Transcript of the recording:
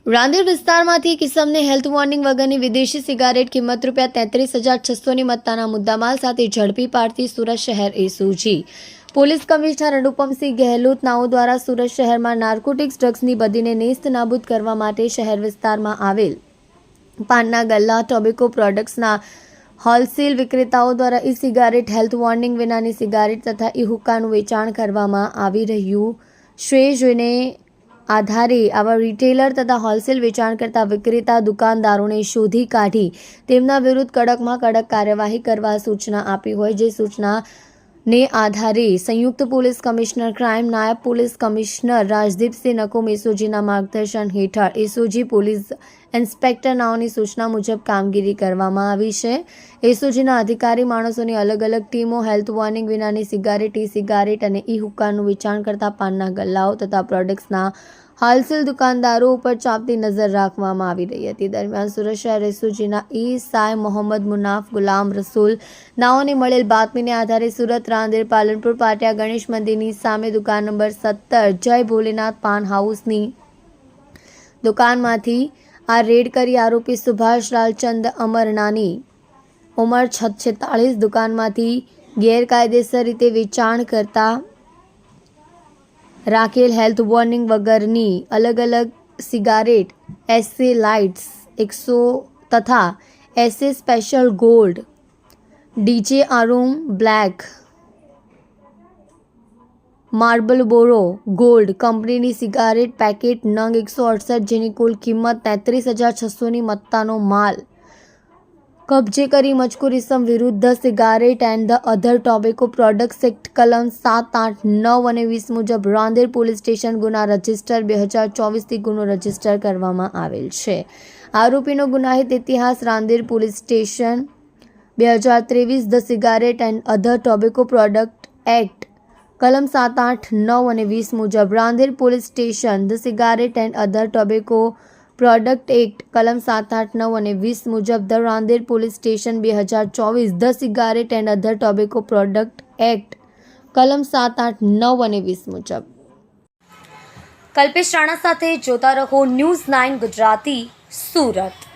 રાંદેર વિસ્તારમાંથી કિસમને health warning વગરની વિદેશી સિગારેટ કિંમત ₹33,600ની મત્તાના મુદ્દામાલ સાથે ઝડપી પાડતી સુરત શહેર SOG police commissioner Anupamsingh Gahlot નાઓ દ્વારા સુરત શહેરમાં નાર્કોટિક્સ ડ્રગ્સની બદીને નેસ્ત નાબૂદ કરવા માટે શહેર વિસ્તારમાં આવેલ પાનના ગલ્લા ટોબેકો પ્રોડક્ટ્સના હોલસેલ વિક્રેતાઓ દ્વારા ઈ સિગારેટ હેલ્થ વોર્નિંગ વિનાની સિગારેટ તથા ઈ હુક્કાનું વેચાણ કરવામાં આવી રહ્યું છે. જેને આધારે આવા રિટેલર તથા હોલસેલ વેચાણ કરતા વિક્રેતા દુકાનદારોને શોધી કાઢી તેમના વિરુદ્ધ કડકમાં કડક કાર્યવાહી કરવા સૂચના આપી હોય, જે સૂચનાને આધારે સંયુક્ત પોલીસ કમિશનર ક્રાઇમ નાયબ પોલીસ કમિશનર રાજદીપસિંહ નકુમ એસઓજીના માર્ગદર્શન હેઠળ એસઓજી પોલીસ ઇન્સ્પેક્ટર નાઓની સૂચના મુજબ કામગીરી કરવામાં આવી છે. એસઓજીના અધિકારી માણસોની અલગ અલગ ટીમો હેલ્થ વોર્નિંગ વિનાની સિગારેટ, ઈ સિગારેટ અને ઈ હુક્કાનું વેચાણ કરતા પાનના ગલ્લાઓ તથા પ્રોડક્ટ્સના હોલસેલ દુકાનદારો ઉપર ચાંપતી નજર રાખવામાં આવી રહી હતી. દરમિયાન સુરત શહેર એસઓજીના ઈએસઆઈ મોહમ્મદ મુનાફ ગુલામ રસૂલ નાઓને મળેલ બાતમીને આધારે સુરત રાંદેર પાલનપુર પાટિયા ગણેશ મંદિરની સામે દુકાન નંબર 17 જય ભોલેનાથ પાન હાઉસની દુકાનમાંથી આ રેડ કરી આરોપી સુભાષ લાલચંદ અમરનાની ઉંમર 46 દુકાનમાંથી ગેરકાયદેસર રીતે વેચાણ કરતા રાખેલ હેલ્થ વોર્નિંગ વગરની અલગ અલગ સિગારેટ એસે લાઇટ્સ 100 તથા Esse special gold, Djarum black, Marlboro gold કંપનીની સિગારેટ પેકેટ નંગ 168 જેની કુલ કિંમત 33,600ની મત્તાનો માલ કબજે કરી મજકૂર ઇસમ વિરુદ્ધ the cigarette and the other tobacco products act કલમ 7, 8, 9 અને 20 મુજબ રાંદેર પોલીસ સ્ટેશન ગુના રજિસ્ટર 2024થી ગુનો રજિસ્ટર કરવામાં આવેલ છે. આરોપીનો ગુનાહિત ઇતિહાસ Rander police station 2023 the cigarette and other tobacco product act કલમ 7, 8, 9 અને 20 મુજબ Rander police station the cigarette and other tobacco product act કલમ 7, 8, 9 અને 20 મુજબ the Rander police station 2024 the cigarette and other tobacco product act કલમ 7, 8, 9 અને 20 મુજબ. કલ્પેશ રાણા સાથે જોતા રહો ન્યૂઝ 9 ગુજરાતી, સુરત.